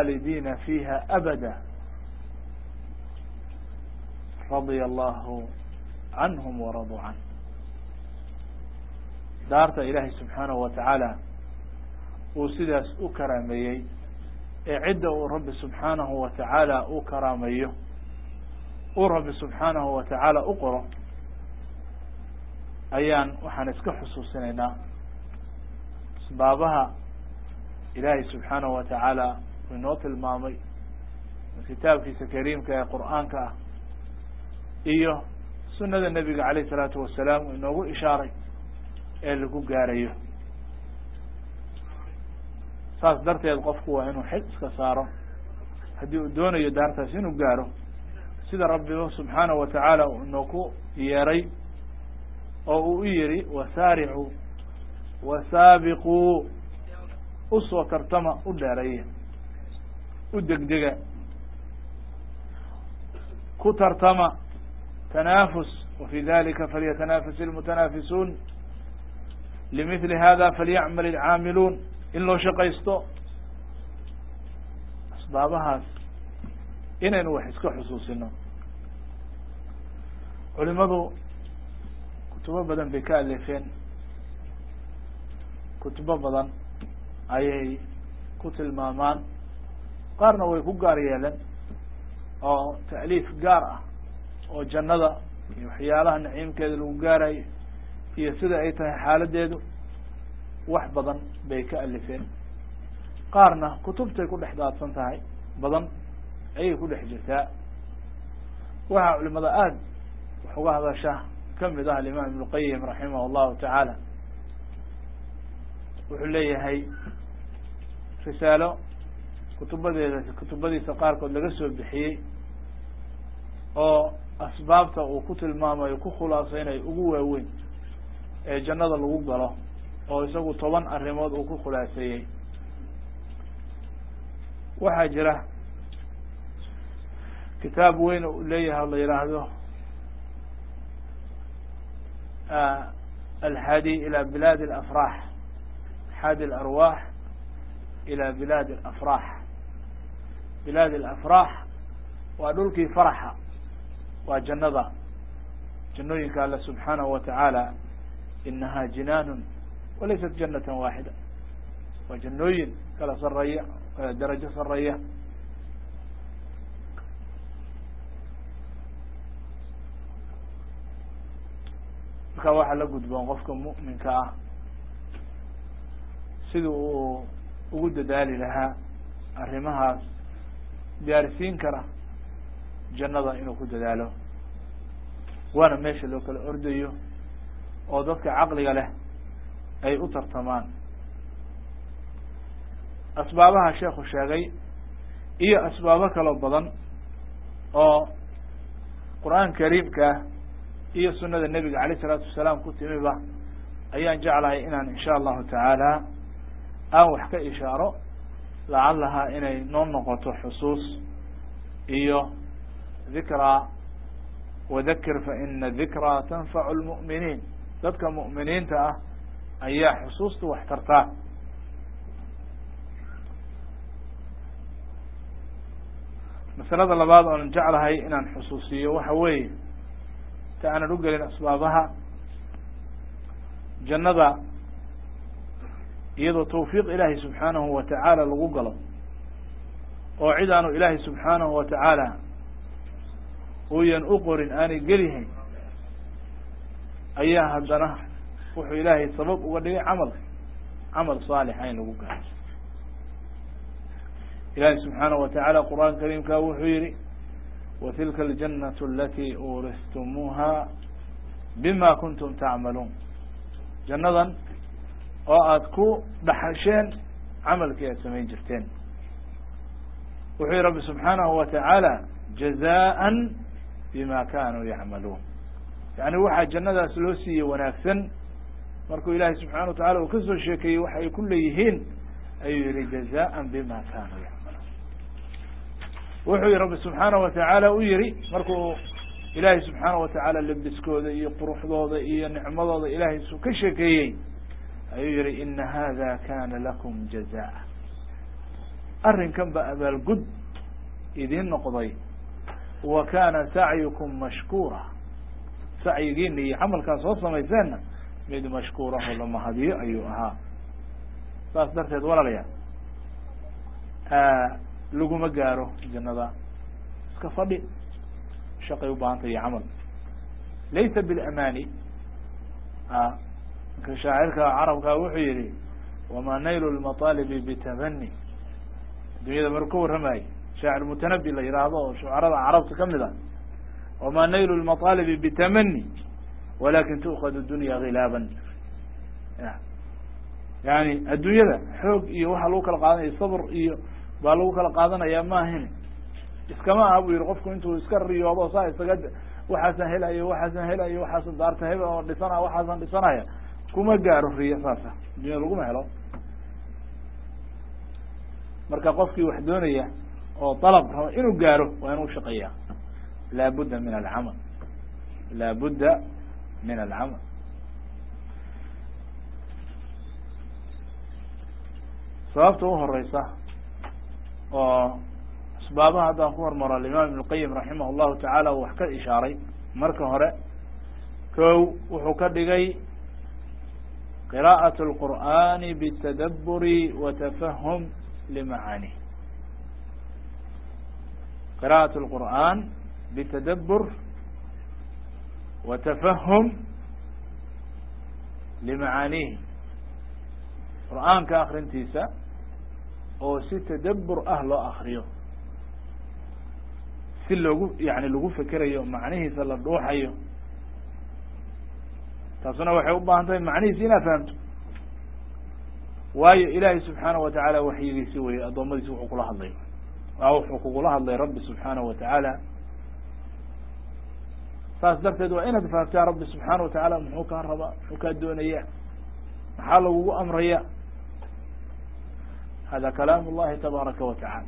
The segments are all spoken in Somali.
خالدين فيها أبدا رضي الله عنهم ورضوا عنه. دارت إلهي سبحانه وتعالى وسداس أكرامي عدة رب سبحانه وتعالى أكراميه ورب سبحانه وتعالى أقرأ أيان وحنسك حصوصنا سبابها إلهي سبحانه وتعالى من نوت المامي الكتاب في كريم كقرآن كا إيوه سنة النبي عليه الصلاة والسلام إنه إشارة اللي قاريه saas darteed qofku waa inuu xil iska saaro haddii uu doonayo daartaas inuu gaaro sida rabbi subxaanahu wa tacaala uu inooku yeeray oo uu u yiri wasaaricu wasaabiquu usoo tartama u dheereeya u degdega ku tartama تنافس وفي ذلك فليتنافس المتنافسون لمثل هذا فليعمل العاملون in loo shaqaysto asbaabahaas inaynu wax iska xusuusino culimadu kutubo badan bay ka alifeen kutubo badan ayay ku tilmaamaan qaarna way ku gaar yeeleen oo ta'liif gaar ah oo jannada iyo waxyaalaha naciimkeeda lagu gaarayo iyo sida ay tahay xaaladeedu wax badan bay ka alifeen qaarna kutubtay ku dhex daadsan tahay badan ayay ku dhex jirtaa waxaa culimada aada wax uga hadasha kamid ah alimaam ibnu qayim raximah allahu tacaala wuxuu leeyahay risaalo kutubadiisa qaarkood laga soo bixiyey oo asbaabta uu ku tilmaamayo ku khulaaseynayo ugu waaweyn ee jannada lagu galo oo isagu 10 arrimood uu ku khulaaseeyey waxaa jira kitaab weyn uu leeyahay la yiraahdo الهادي إلى بلاد الأفراح هادي الأرواح إلى بلاد الأفراح بلاد الأفراح ودولك فرحة وجنة جنوينك الله سبحانه وتعالى إنها جنان وليست جنة واحدة وجنوين كلا سرية كلا درجة سرية كواحد لقد بنغفكم مؤمن كاه سيدو وجود دالي لها الرمها دارسين كره جنة إنه كود داله وانا ماشي لو كلا أرديو oo dadka caqliga leh ay u tartamaan asbaabaha sheekhu sheegay iyo asbaabo kale badan oo quraan kariimka iyo sunnada nabiga kaleey salaatu wasalaam ku timiba ayaan jeclahay inaan insha Allah taala aan wax ka ishaaro la'allaha inay noqoto xusuus iyo dhikra وذكر فإن الذكرى تنفع المؤمنين dadka mu'miniinta ah ayaa xusuustu wax tartaa masalada labaad oo aan jeclahay inaan xusuusiyo waxa weeye ta aan u galin asbaabaha jannada iyadoo tawfiiq ilaahi subhanahu wa ta'ala lagu galo oo ciidaanu ilaahi subhanahu wa ta'ala وين أقرن أنا جريه أيها هدنا وحو إلهي سبب ودي عمل صالح أين وقع إلهي سبحانه وتعالى قرآن كريم كوحيري وتلك الجنة التي أورثتموها بما كنتم تعملون جنة وأتكو بحشين عمل كي يسمين جرتين وحي رب سبحانه وتعالى جزاء بما كانوا يعملون يعني واحد جنة سلوسي ونافسن مركو إلهي سبحانه وتعالى وكسر الشيكي وحي كل يهين أي جزاء بما كانوا يعملون وحي رب سبحانه وتعالى ويري مركو إلهي سبحانه وتعالى لبسكو ذي يقروح ذي نعمة ذي إلهي كشيكي أي يري إن هذا كان لكم جزاء أرن كم بأبا الجد إذن نقضي وكان سعيكم مشكورا سعيجيني عمل كان صوصا ميزانا ميد مشكورا لما هذه أيها فأصدرت ولا ليا لقوا مجاره جنة كفضي شقي وبانطي عمل ليس بالأماني كشاعرك عربك وحيري وما نيل المطالب بتمني دنيا مركور رماي شاعر متنبي اللي يراضه شعراء عرب تكمل وما نيل المطالب بتمني ولكن تؤخذ الدنيا غلابا يعني الدنيا ذا حوق إيه وحلوك القادم الصبر إيه بالوك القادم يا ما هنا إسكما أبو يرغفكم أنتوا إسكر رياضة صاير فقد وحسن هلا إيه وحسن هلا إيه وحسن دارته هلا ولسنا وحسن لسنا كما جاروا في أساسه الدنيا لقوا ما هلا مركا قفكي وحدونية أو طلب إنه جاره وإنه شقية لا بد من العمل لا بد من العمل صابته الرئيسة وأسبابها هذا هو مرة الإمام ابن القيم رحمه الله تعالى وحكى إشاري مركا هراء كو وحكى لغي قراءة القرآن بالتدبر وتفهم لمعانيه قراءة القرآن بتدبر وتفهم لمعانيه القرآن كآخر انتيسا أو ستدبر أهل آخريه يعني لغو فكريه معنيه سلا الروحيه تصنع وحيوبها أنت معنيه سينا فهمت واي إلهي سبحانه وتعالى وحيي سوي أضمد سوء حقولها الله أو حقولها الله رب سبحانه وتعالى فأصدرت وإن تفهمتها رب سبحانه وتعالى محوكا الربا محوكا الدونية محاله أمرية هذا كلام الله تبارك وتعالى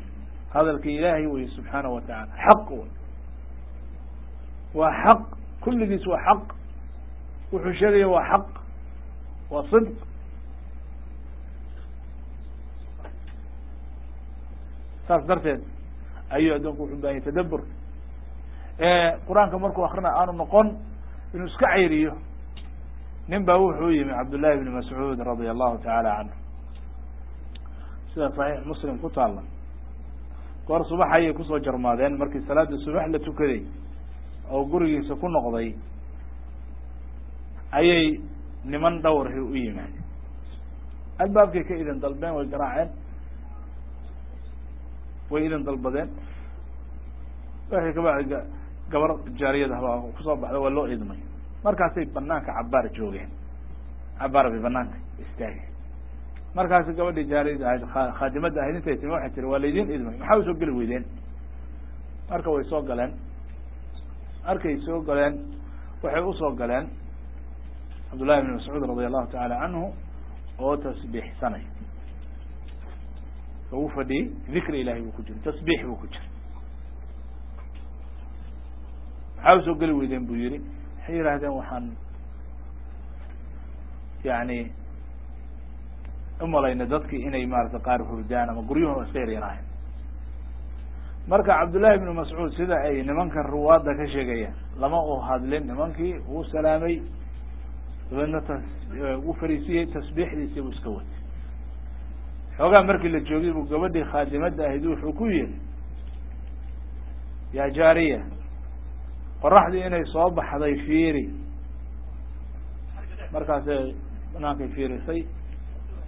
هذا الإلهي وهي سبحانه وتعالى حق وحق كل ذي سوى حق وحشرية وحق وصدق فأصدرت أيها أدونكم حباه يتدبر قرآن كمركو أخرنا آن النقون إنه اسكعيريه ننبه وحوي من عبد الله بن مسعود رضي الله تعالى عنه سيدة صحيح مسلم قطع الله قار صباح أي كسوة جرمادين مركز صلاة الصباح لتكذي أو قرقي سكون نقضي أي نمن دوره وإيمان الباب كي إذن طلبين والقراعين وإذن طلبين وحي كبا قبر الجارية ده كسوة بعد ولو إذمي مركز بنانك عبار جوغين عبار ببنانك استاهي مركز قبل الجارية خادمة هذين تيتم واحد ترى والدين إذمي محاول سوق الويدين مركز ويسوق لين أركي يسوق لين وحي أسوق لين عبد الله بن مسعود رضي الله تعالى عنه هو تسبيح سنة هو فدي ذكر إلهي وكجر تسبيح وكجر حاول سوق الويدين بيري حير هذا وحن يعني لين ضدك إني مارت قارف ردانا مقريهم وسير يراهن مركع عبد الله بن مسعود سيدا أي نمانك الرواد ده كشيء لما هذا لين نمانكي هو سلامي وفريسية تسبيح لي سيبو سكوت حوغا مركي اللي تجوغي وقبدي خادمة هدو حكوية يا جارية قرح لي إني صوب حضي فيري مركز هناك فيري سي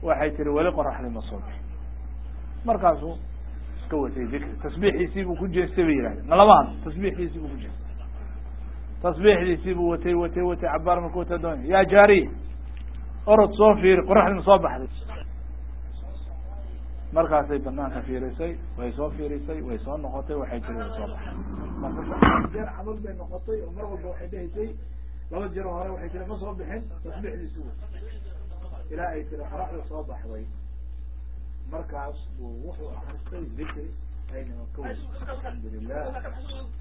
waxay tiri wali qorax lima soo bixin markaasuu iska watay dhikr tasbiixiisii buu ku jeestay yiraahdo nalamaan tasbiixiisii buu ku jeestay tasbiixiisii buu watay cabaar markuu tadoon ya jaari orod soo fiir qorax lima soo baxday markaasay banaanka fiirisay way soo fiirisay way soo noqotay waxay tiri soo baxday markaas jeer camal bay noqotay oo mar walba waxay dhahaysay laba jeer hore waxay tiri ma soo bixin tasbiixiisii إلى أي ترى صباح وي مركز ووحو أخرستي ذكر أين مكون الحمد لله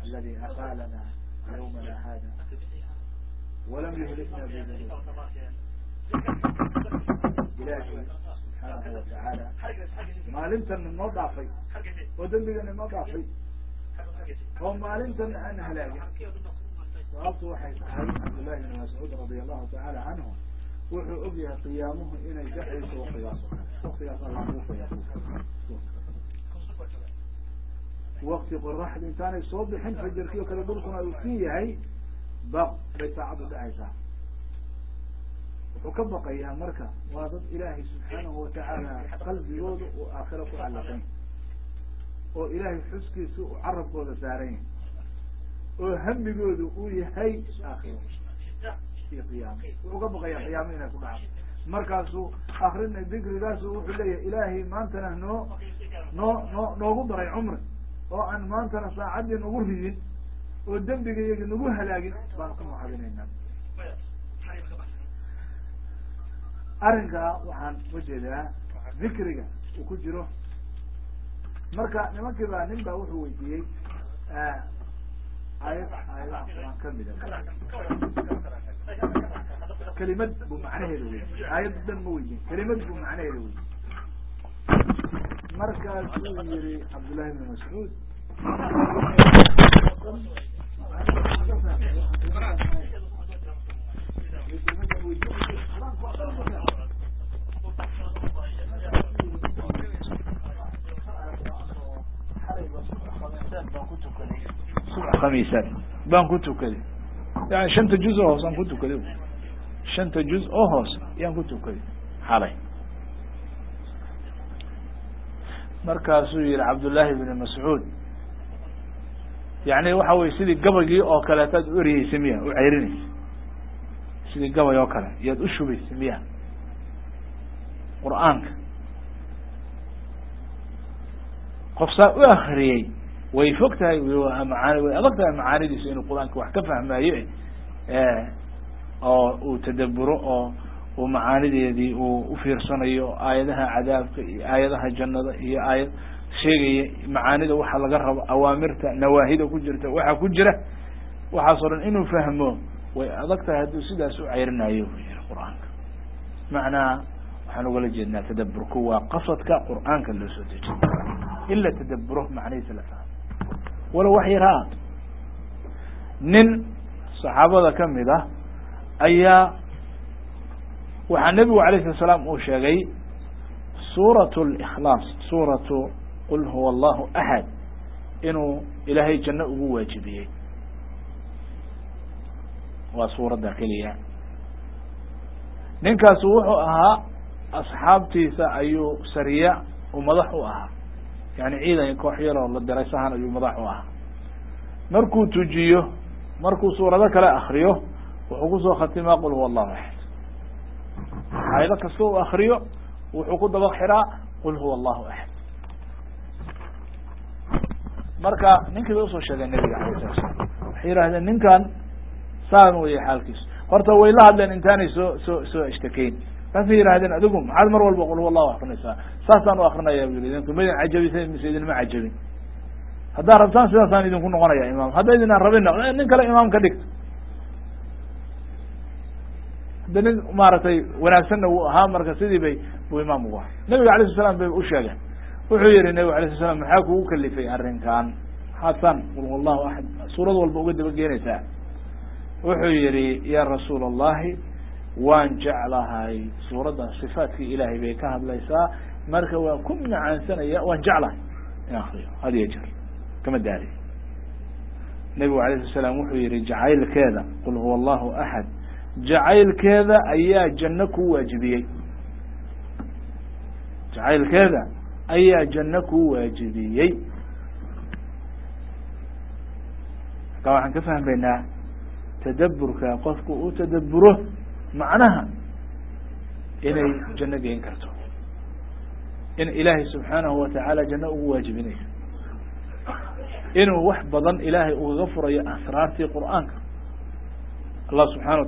الذي أقالنا يومنا هذا ولم يهلكنا بذنوب إلهي subxaanahu watacaala maalintan inoo dhaafay oo dembigana inoo dhaafay oo maalintan aan halaagin sababtu waxay tahay cabdullahi bn mascuud radia allahu tacaala canhu wuxuu og yahay qiyaamuhu inay dhexayso waktigaas waktigaas alla lagu qiyaaso wakti qoraxda intaanay soo bixin fajarkii oo kale dhulkuna uu sii yahay baq bay saacaddu dhacaysaa wuxuu ka baqayaa marka waa dad ilaahay subxaanahu watacaala qalbigooda uu aakhira ku callaqan oo ilaahay xuskiisa uu carabkooda saaran yahay oo hamigoodu uu yahay aakhiro iyo qiyaamo wuxuu ka baqayaa qiyaamo inay ku dhacdo markaasuu akrina dikrigaasu wuxuu leeyahay ilaahay maantana noogu daray cumri oo aan maantana saacadii nagu ridin oo dembiga iyaga nagu halaagin baan ku mahadinaynaa arrinkaa waxaan ujeedaa dikriga uu ku jiro marka nimankii baa nin baa wuxuu weydiiyey aayadaha quraan kamida kelimad buu macnaheeda weydiiyey aayad dan ma weydiin kelimad buu macnaheeda weydiiyey markaasuu yihi cabdullahi bn mascuud khamiisaan baan ku tukaday yani shanta juz oo hoos aan ku tukaday shanta juz oo hoos yaan ku tukaday xalay markaasuu yihi cabdullahi bn mascuud yani waxa weye sidii gabaygii oo kaleetaad u eriyeysa miya u ceyrinaysa sidii gabay oo kale iyaad u shubaysa miya qur'aanka qof saa u akriyey way fog tahay maani way adag tahay macaanidiisa inuu qur-aanka wax ka fahmaayo oo uu tadaburo oo uu macaanideedii uu ufiirsanayo aayadaha cadaabka iyo aayadaha jannada iyo aayad sheegaya macaanida waxa laga rabo awaamirta nawaahida ku jirta waxa ku jira waxaasoo dhan inuu fahmo way adag tahay hadduu sidaas u ceyrinayo bu yihi qur-aanka macnaa waxaan ugala jeednaa tadaburku waa qasadka qur-aanka loo soo dejiyo in la tadaburo macnihiisa la fahmo walow wax yar ha nin saxaabada kamid ah ayaa waxaa nebigu alayh slat slaam uu sheegay suurat likhlaas suuratu qul huwa allahu axad inuu ilaahay janno ugu waajibiyey waa suuradda keliya ninkaasu wuxuu ahaa asxaabtiisa ayuu sariya uu madax u ahaa yani ciidan koox yaroo la diray sahan ayuu madax u ahaa markuu tujiyo markuu suurado kale akriyo wuxuu kusoo khatimaa qul huwa allahu axad aayado kasta u akriyo wuxuu ku daba xiraa qul huwa allahu axad marka ninkii bay usoo sheegeen nabiga alayh sala slam waxay yihahdeen ninkan saan weye xaalkiisu horta way la hadleen intaanay soo ishtakeyn markaasay yihahdeen adigu maxaad mar walba qul huwa allahu akrinaysaa saasaan u akrinaya bu yiri idinku maydin cajabisay mise idinma cajabin haddaad rabtaan sidaasaan idinku noqonaya imaam hadda idinaan rabina nin kale imaam ka dhigto hadda nin maaragtay wanaagsanna wuu ahaa marka sidii bay buu imaam ugu ahay nabiga alay sla slam bay u sheegeen wuxuu yihi nabiga alay sla slam maxaa kugu kalifay arrinkan maxaadsan qul huwa allahu axad suurad walba uga daba geenaysaa wuxuu yihi ya rasuul allahi waan jeclahay suuraddan sifaatkii ilaahay bay ka hadlaysaa marka waa ku macaansanaya waan jeclahay in akriyo had iyo jeer kama daali nabigu alayh sala slam wuxuu yihi jacaylkeeda qul huwa allahu axad jacaylkeeda ayaa janno ku waajibiyey jacaylkeeda ayaa janno ku waajibiyey marka waxaan ka fahmaynaa tadaburka qofku uu tadaburo macnaha inay janno geen karto in ilaahay subxaanahu watacaala janno ugu waajibinayo inuu wax badan ilaahay ugaga furayo asraartii qur'aanka allah subxana